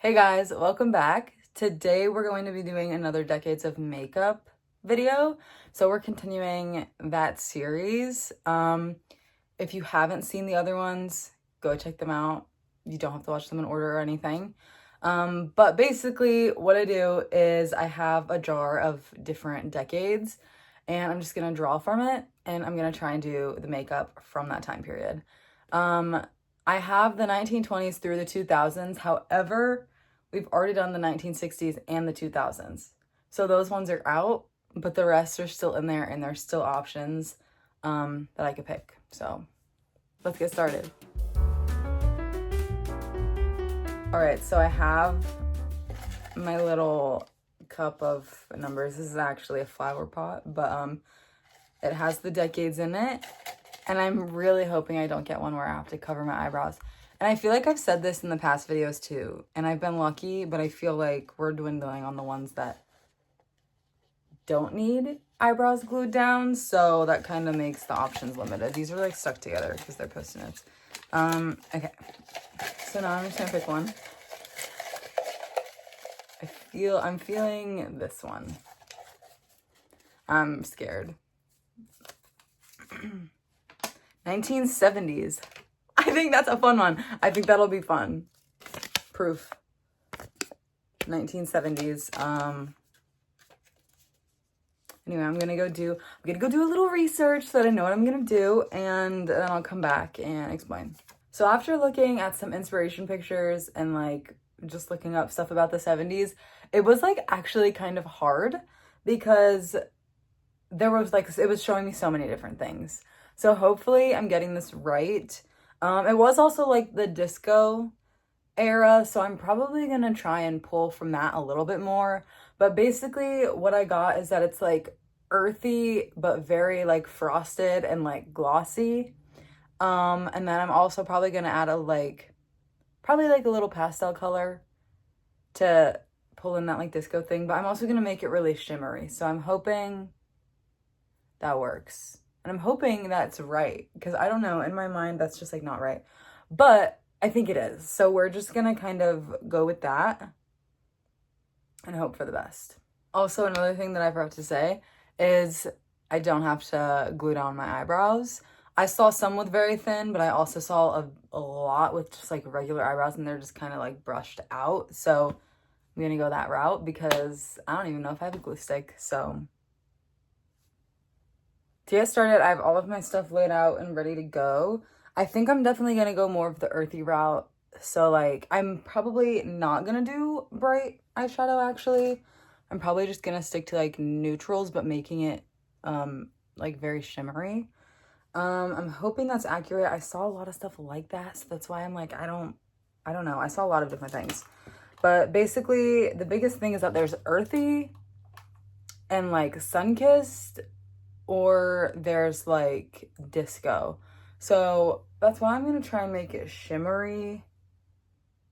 Hey guys, welcome back. Today we're going to be doing another Decades of Makeup video. So we're continuing that series. If you haven't seen the other ones, go check them out. You don't have to watch them in order or anything. But basically what I do is I have a jar of different decades and I'm just gonna draw from it and I'm gonna try and do the makeup from that time period. I have the 1920s through the 2000s. However, we've already done the 1960s and the 2000s. So those ones are out, but the rest are still in there and there's still options that I could pick. So let's get started. All right, so I have my little cup of numbers. This is actually a flower pot, but it has the decades in it. And I'm really hoping I don't get one where I have to cover my eyebrows. And I feel like I've said this in the past videos too, and I've been lucky, but I feel like we're dwindling on the ones that don't need eyebrows glued down, so that kind of makes the options limited. These are like stuck together because they're Post-its. Okay, so now I'm just gonna pick one. I'm feeling this one. I'm scared. 1970s. I think that's a fun one. I think that'll be fun. Proof. 1970s. Anyway, I'm gonna go do a little research so that I know what I'm gonna do, and then I'll come back and explain. So after looking at some inspiration pictures and like just looking up stuff about the 70s, it was like actually kind of hard because there was like, it was showing me so many different things. So hopefully I'm getting this right. It was also like the disco era, so I'm probably gonna try and pull from that a little bit more. But basically what I got is that it's like earthy but very like frosted and like glossy. And then I'm also probably gonna add probably like a little pastel color to pull in that like disco thing, but I'm also gonna make it really shimmery. So I'm hoping that works. And I'm hoping that's right, because I don't know, in my mind that's just like not right. But I think it is. So we're just gonna kind of go with that and hope for the best. Also, another thing that I forgot to say is I don't have to glue down my eyebrows. I saw some with very thin, but I also saw a lot with just like regular eyebrows and they're just kind of like brushed out. So I'm gonna go that route because I don't even know if I have a glue stick. So to get started, I have all of my stuff laid out and ready to go. I think I'm definitely gonna go more of the earthy route. So like, I'm probably not gonna do bright eyeshadow actually. I'm probably just gonna stick to like neutrals, but making it like very shimmery. I'm hoping that's accurate. I saw a lot of stuff like that, so that's why I'm like, I don't know. I saw a lot of different things. But basically, the biggest thing is that there's earthy and like sun-kissed, or there's like disco. So that's why I'm gonna try and make it shimmery,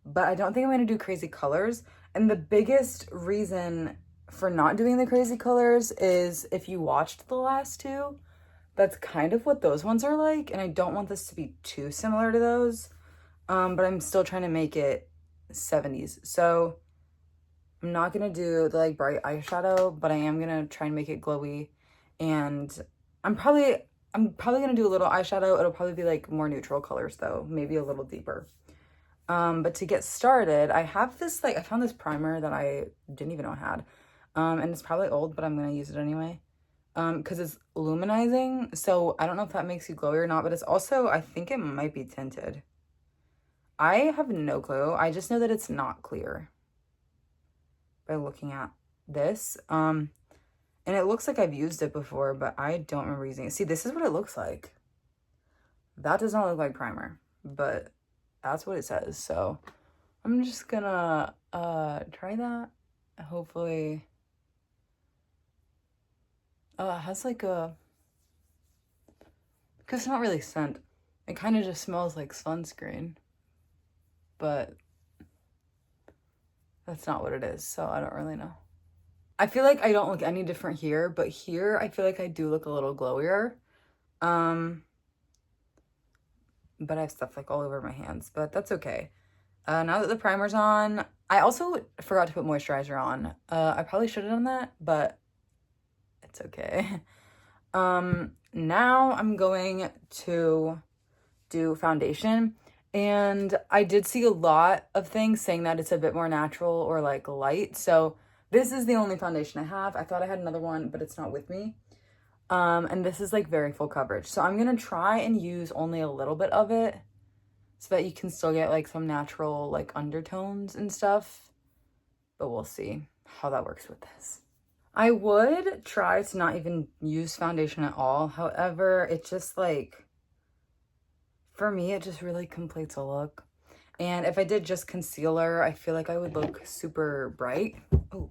but I don't think I'm gonna do crazy colors. And the biggest reason for not doing the crazy colors is if you watched the last two, that's kind of what those ones are like, and I don't want this to be too similar to those. But I'm still trying to make it 70s. So I'm not gonna do the like bright eyeshadow, but I am gonna try and make it glowy. And I'm probably gonna do a little eyeshadow. It'll probably be like more neutral colors though, maybe a little deeper. But to get started, I have this I found this primer that I didn't even know I had. And it's probably old, but I'm gonna use it anyway. Because it's luminizing, so I don't know if that makes you glowy or not, but it's also, I think it might be tinted. I have no clue. I just know that it's not clear by looking at this. And it looks like I've used it before, but I don't remember using it. See, this is what it looks like. That does not look like primer, but that's what it says. So I'm just gonna try that. Hopefully. Oh, it has like a, because it's not really scent. It kind of just smells like sunscreen, but that's not what it is, so I don't really know. I feel like I don't look any different here, but here I feel like I do look a little glowier. But I have stuff like all over my hands, but that's okay. Now that the primer's on, I also forgot to put moisturizer on. I probably should have done that, but it's okay. Now I'm going to do foundation. And I did see a lot of things saying that it's a bit more natural or like light. So this is the only foundation I have. I thought I had another one, but it's not with me. And this is like very full coverage. So I'm gonna try and use only a little bit of it so that you can still get like some natural like undertones and stuff. But we'll see how that works with this. I would try to not even use foundation at all. However, it just like, for me, it just really completes a look. And if I did just concealer, I feel like I would look super bright. Oh,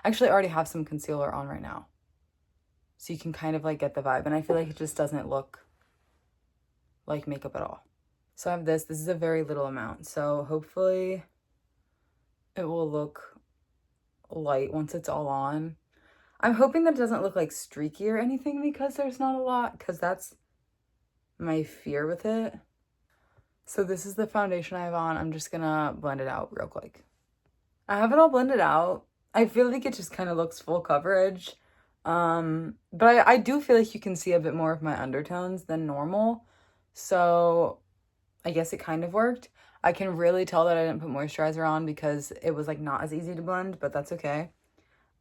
actually I already have some concealer on right now. So you can kind of like get the vibe. And I feel like it just doesn't look like makeup at all. So I have this. This is a very little amount. So hopefully it will look light once it's all on. I'm hoping that it doesn't look like streaky or anything because there's not a lot, because that's my fear with it. So this is the foundation I have on. I'm just gonna blend it out real quick. I have it all blended out. I feel like it just kind of looks full coverage. But I do feel like you can see a bit more of my undertones than normal. So I guess it kind of worked. I can really tell that I didn't put moisturizer on because it was like not as easy to blend, but that's okay.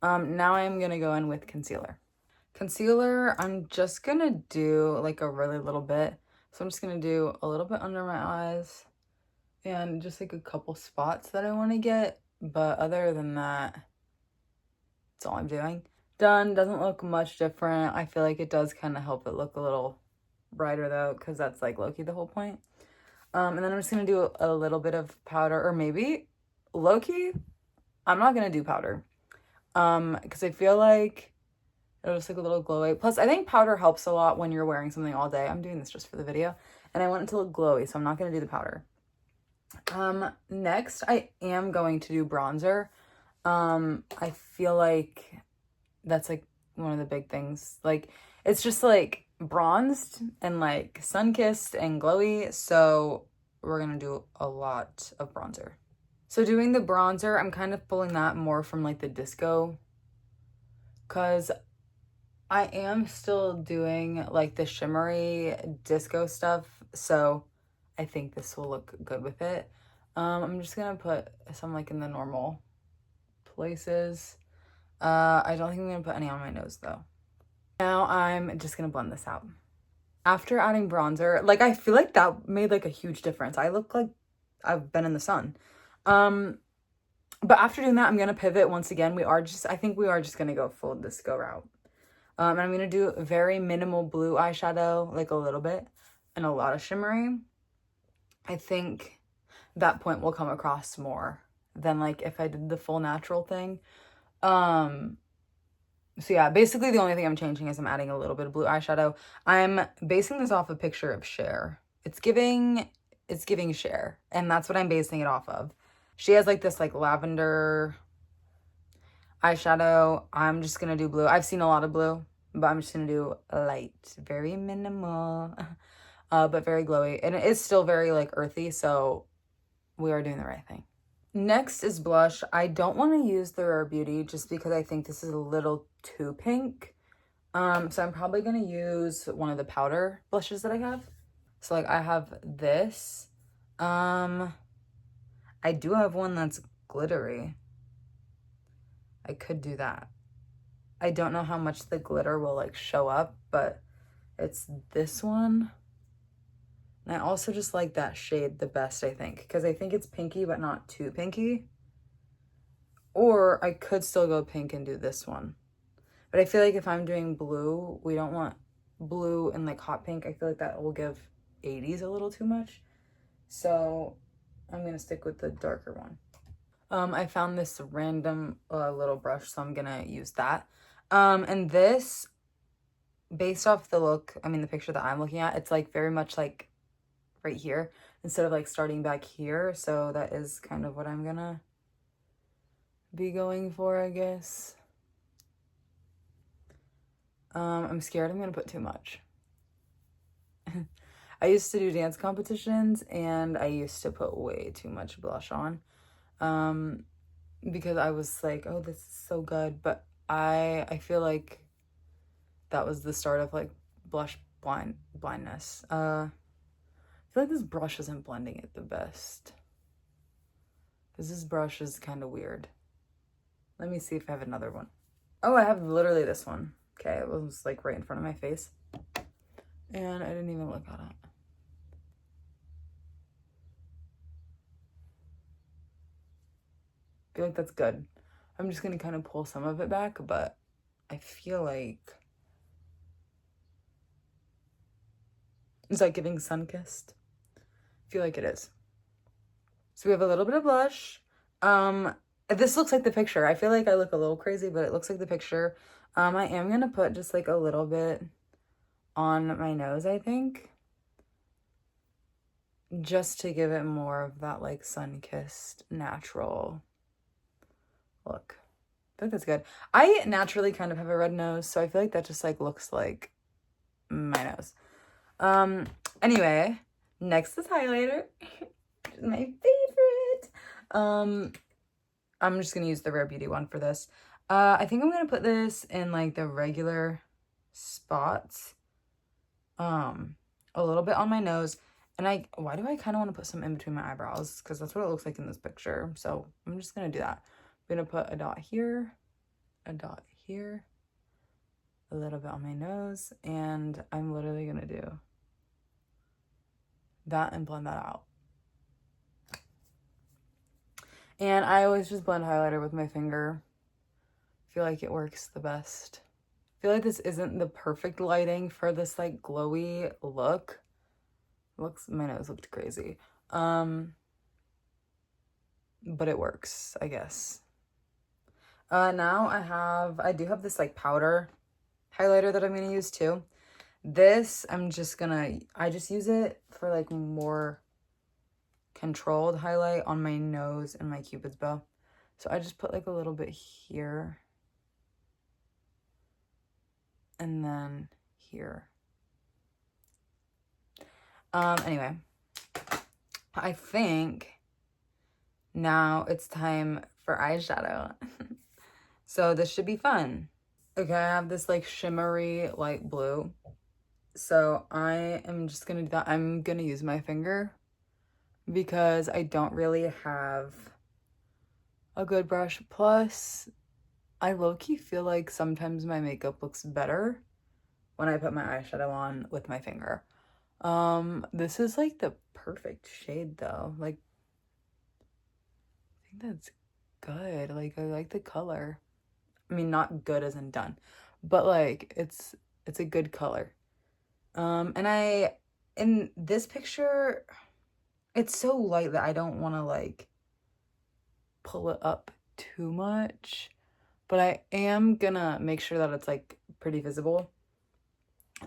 Now I'm gonna go in with concealer. Concealer, I'm just gonna do like a really little bit. So I'm just gonna do a little bit under my eyes and just like a couple spots that I want to get. But other than that, that's all I'm doing. Done. Doesn't look much different. I feel like it does kind of help it look a little brighter though, because that's like low-key the whole point. And then I'm just gonna do a little bit of powder, or maybe low-key, I'm not gonna do powder. Because I feel like it'll just look a little glowy. Plus, I think powder helps a lot when you're wearing something all day. I'm doing this just for the video, and I want it to look glowy, so I'm not gonna do the powder. Next, I am going to do bronzer. I feel like that's like one of the big things. Like, it's just like bronzed and like sun-kissed and glowy, so we're gonna do a lot of bronzer. So doing the bronzer, I'm kind of pulling that more from like the disco, because I am still doing like the shimmery disco stuff, so I think this will look good with it. I'm just gonna put some like in the normal places. I don't think I'm gonna put any on my nose though. Now I'm just gonna blend this out. After adding bronzer, like I feel like that made like a huge difference. I look like I've been in the sun. But after doing that, I'm gonna pivot once again. I think we are just gonna go full disco route. And I'm gonna do a very minimal blue eyeshadow, like a little bit, and a lot of shimmery. I think that point will come across more than like if I did the full natural thing. So yeah, basically the only thing I'm changing is I'm adding a little bit of blue eyeshadow. I'm basing this off a picture of Cher. It's giving Cher, and that's what I'm basing it off of. She has like this like lavender eyeshadow. I'm just gonna do blue. I've seen a lot of blue, but I'm just gonna do light, very minimal, but very glowy. And it is still very like earthy, so we are doing the right thing. Next is blush. I don't want to use the Rare Beauty just because I think this is a little too pink. So I'm probably going to use one of the powder blushes that I have. So like I have this. I do have one that's glittery. I could do that. I don't know how much the glitter will like show up, but it's this one. And I also just like that shade the best, I think, because I think it's pinky, but not too pinky. Or I could still go pink and do this one. But I feel like if I'm doing blue, we don't want blue and like hot pink. I feel like that will give 80s a little too much. So I'm going to stick with the darker one. I found this random little brush, so I'm going to use that. And this, based off the look, I mean, the picture that I'm looking at, it's like very much like right here instead of like starting back here. So that is kind of what I'm gonna be going for, I guess. I'm scared I'm gonna put too much. I used to do dance competitions and I used to put way too much blush on. because I was like, oh, this is so good. But I feel like that was the start of like blindness. I feel like this brush isn't blending it the best. Because this brush is kind of weird. Let me see if I have another one. Oh, I have literally this one. Okay, it was like right in front of my face. And I didn't even look at it. I feel like that's good. I'm just gonna kind of pull some of it back, but I feel like it's like giving sun-kissed. I feel like it is. So we have a little bit of blush. This looks like the picture. I feel like I look a little crazy, but it looks like the picture. I am gonna put just like a little bit on my nose, I think. Just to give it more of that like sun-kissed natural look. I think that's good. I naturally kind of have a red nose, so I feel like that just like looks like my nose. Anyway, next is highlighter. Which is my favorite. I'm just gonna use the Rare Beauty one for this. I think I'm gonna put this in like the regular spots. A little bit on my nose. And why do I kind of want to put some in between my eyebrows? Because that's what it looks like in this picture. So I'm just gonna do that. I'm gonna put a dot here, a dot here, a little bit on my nose, and I'm literally gonna do that and blend that out. And I always just blend highlighter with my finger. I feel like it works the best. I feel like this isn't the perfect lighting for this like glowy look. My nose looked crazy. But it works, I guess. Now I do have this like powder highlighter that I'm gonna use too. This, I just use it for like more controlled highlight on my nose and my Cupid's bow. So I just put like a little bit here. And then here. Anyway, I think now it's time for eyeshadow. So this should be fun. Okay, I have this like shimmery light blue. So I am just gonna do that. I'm gonna use my finger because I don't really have a good brush. Plus, I low-key feel like sometimes my makeup looks better when I put my eyeshadow on with my finger. This is like the perfect shade though. Like, I think that's good. Like, I like the color. I mean, not good as in done, but like it's a good color. And in this picture, it's so light that I don't want to like pull it up too much, but I am gonna make sure that it's like pretty visible.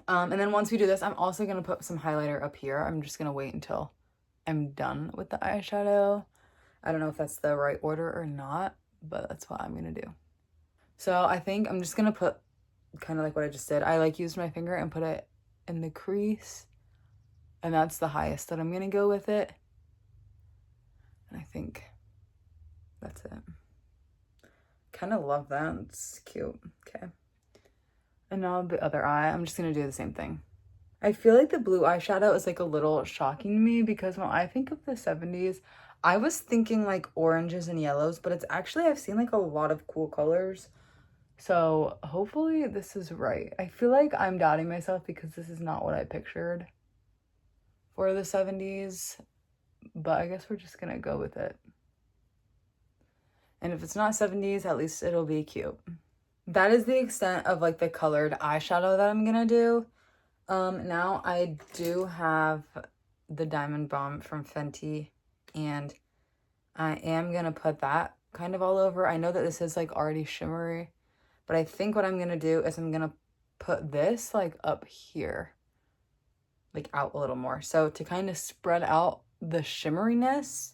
And then once we do this, I'm also gonna put some highlighter up here. I'm just gonna wait until I'm done with the eyeshadow. I don't know if that's the right order or not, but that's what I'm gonna do. So I think I'm just gonna put kind of like what I just did. I like used my finger and put it in the crease, and that's the highest that I'm gonna go with it. And I think that's it. Kind of love that. It's cute. Okay. And now the other eye, I'm just gonna do the same thing. I feel like the blue eyeshadow is like a little shocking to me because when I think of the 70s, I was thinking like oranges and yellows, but it's actually, I've seen like a lot of cool colors. So hopefully this is right. I feel like I'm doubting myself because this is not what I pictured for the 70s, but I guess we're just gonna go with it. And if it's not 70s, at least it'll be cute. That is the extent of like the colored eyeshadow that I'm gonna do. Now I do have the Diamond Bomb from Fenty, and I am gonna put that kind of all over. I know that this is like already shimmery, but I think what I'm gonna do is I'm gonna put this like up here, like out a little more. So to kind of spread out the shimmeriness,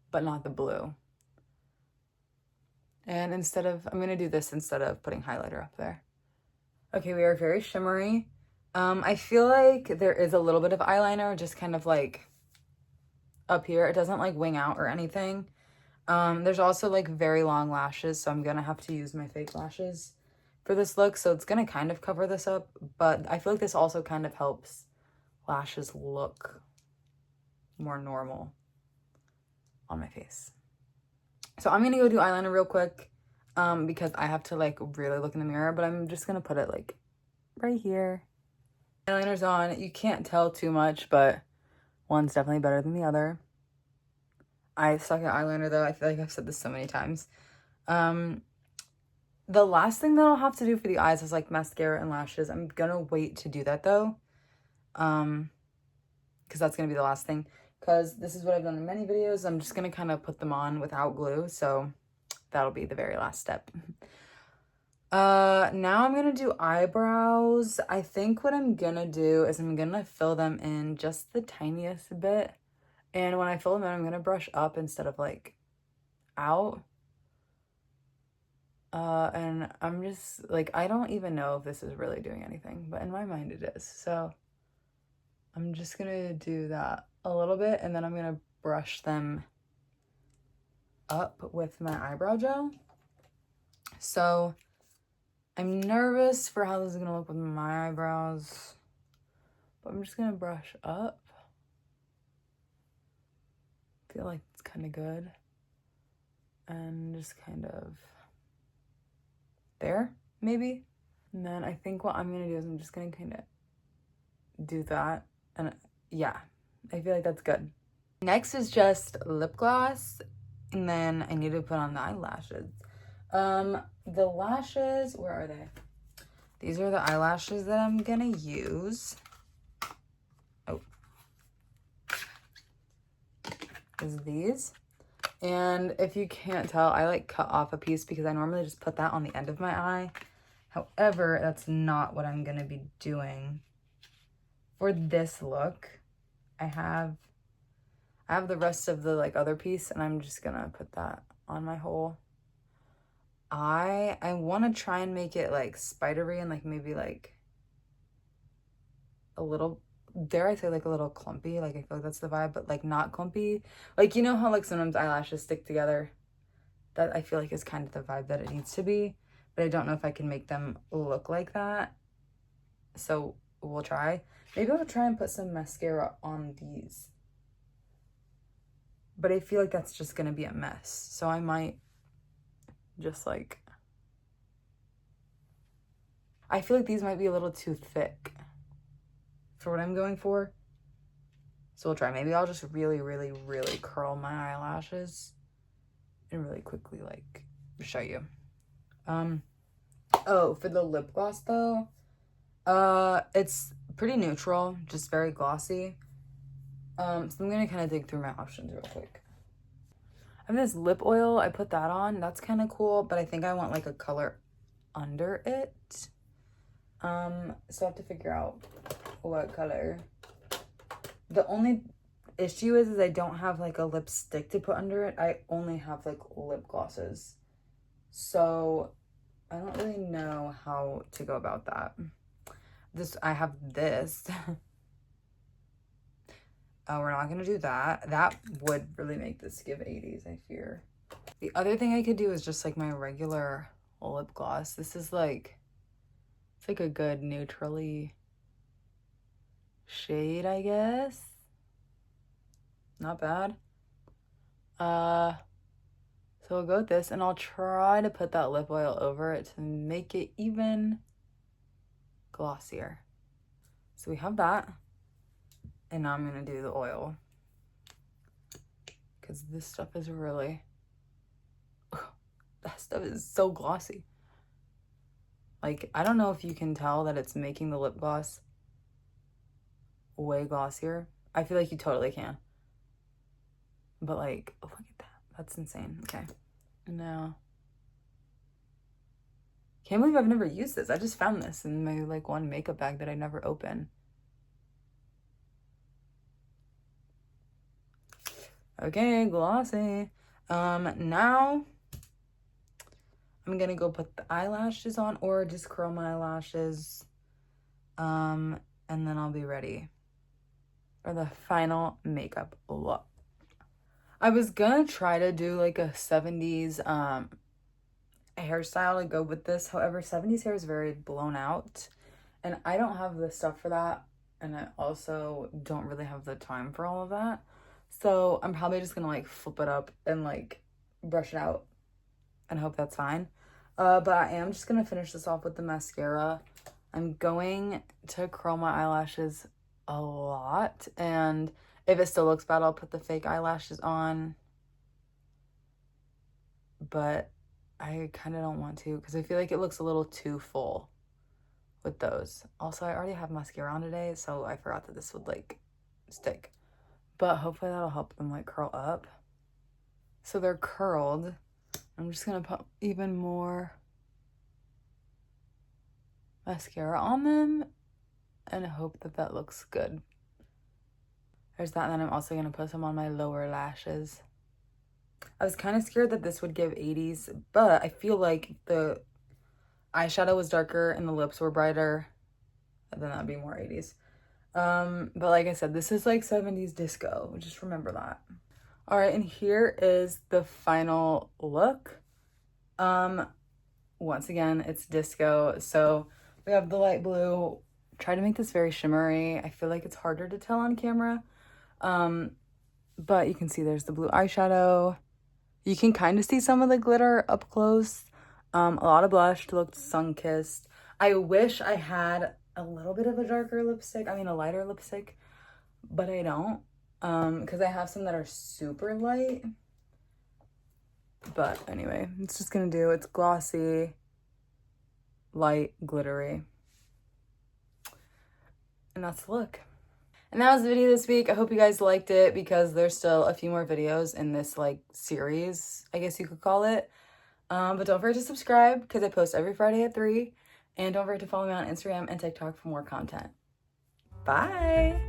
but not the blue. And I'm gonna do this instead of putting highlighter up there. Okay, we are very shimmery. I feel like there is a little bit of eyeliner just kind of like up here. It doesn't like wing out or anything. There's also like very long lashes, so I'm gonna have to use my fake lashes for this look. So it's gonna kind of cover this up, but I feel like this also kind of helps lashes look more normal on my face. So I'm gonna go do eyeliner real quick because I have to like really look in the mirror, but I'm just gonna put it like right here. Eyeliner's on. You can't tell too much, but one's definitely better than the other. I suck at eyeliner though. I feel like I've said this so many times. The last thing that I'll have to do for the eyes is like mascara and lashes. I'm gonna wait to do that though. Because that's gonna be the last thing. Because this is what I've done in many videos. I'm just gonna kind of put them on without glue. So that'll be the very last step. Now I'm gonna do eyebrows. I think what I'm gonna do is I'm gonna fill them in just the tiniest bit. And when I fill them in, I'm gonna brush up instead of like out. And I'm just like, I don't even know if this is really doing anything, but in my mind it is. So I'm just gonna do that a little bit, and then I'm gonna brush them up with my eyebrow gel. So I'm nervous for how this is gonna look with my eyebrows, but I'm just gonna brush up. I feel like it's kind of good. And just kind of there, maybe. And then I think what I'm gonna do is I'm just gonna kind of do that. And yeah, I feel like that's good. Next is just lip gloss. And then I need to put on the eyelashes. The lashes, where are they? These are the eyelashes that I'm gonna use. Oh. Is these. And if you can't tell, I like cut off a piece because I normally just put that on the end of my eye. However, that's not what I'm gonna be doing for this look. I have the rest of the like other piece, and I'm just gonna put that on my whole eye. I want to try and make it like spidery and like maybe like a little, dare I say, like a little clumpy. Like I feel like that's the vibe, but like not clumpy. Like, you know how like sometimes eyelashes stick together? That I feel like is kind of the vibe that it needs to be, but I don't know if I can make them look like that. So we'll try. Maybe I'll try and put some mascara on these, but I feel like that's just gonna be a mess. So I might just like, I feel like these might be a little too thick for what I'm going for. So we'll try. Maybe I'll just really, really, really curl my eyelashes and really quickly like show you. Oh, for the lip gloss though, it's pretty neutral, just very glossy. So I'm gonna kind of dig through my options real quick. I have this lip oil, I put that on. That's kind of cool, but I think I want like a color under it. So I have to figure out what color. The only issue is I don't have like a lipstick to put under it. I only have like lip glosses. So I don't really know how to go about that. I have this. Oh, we're not gonna do that. That would really make this give 80s, I fear. The other thing I could do is just like my regular lip gloss. This is like, it's like a good neutrally shade, I guess. Not bad. So we'll go with this, and I'll try to put that lip oil over it to make it even glossier. So we have that. And now I'm gonna do the oil, because this stuff is really, that stuff is so glossy. Like, I don't know if you can tell that it's making the lip gloss way glossier. I feel like you totally can. But like, oh, look at that. That's insane. Okay. And now, can't believe I've never used this. I just found this in my like one makeup bag that I never open. Okay, glossy. Now I'm gonna go put the eyelashes on, or just curl my eyelashes. And then I'll be ready for the final makeup look. I was gonna try to do like a 70s hairstyle to go with this. However, 70s hair is very blown out, and I don't have the stuff for that, and I also don't really have the time for all of that. So I'm probably just gonna like flip it up and like brush it out and hope that's fine. But I am just gonna finish this off with the mascara. I'm going to curl my eyelashes a lot, and if it still looks bad, I'll put the fake eyelashes on. But I kind of don't want to because I feel like it looks a little too full with those. Also, I already have mascara on today, so I forgot that this would like stick. But hopefully that'll help them like curl up. So they're curled. I'm just gonna put even more mascara on them and hope that that looks good. There's that, and then I'm also gonna put some on my lower lashes. I was kind of scared that this would give 80s, but I feel like the eyeshadow was darker and the lips were brighter. Then that'd be more 80s. But like I said, this is like 70s disco. Just remember that. All right, and here is the final look. Once again, it's disco. So we have the light blue. Try to make this very shimmery. I feel like it's harder to tell on camera. But you can see there's the blue eyeshadow. You can kind of see some of the glitter up close. A lot of blush to look sun-kissed. I wish I had a little bit of a darker lipstick. I mean, a lighter lipstick, but I don't. Because I have some that are super light. But anyway, it's just gonna do. It's glossy, light, glittery. And that's the look. And that was the video this week. I hope you guys liked it because there's still a few more videos in this like series, I guess you could call it. But don't forget to subscribe because I post every Friday at 3. And don't forget to follow me on Instagram and TikTok for more content. Bye!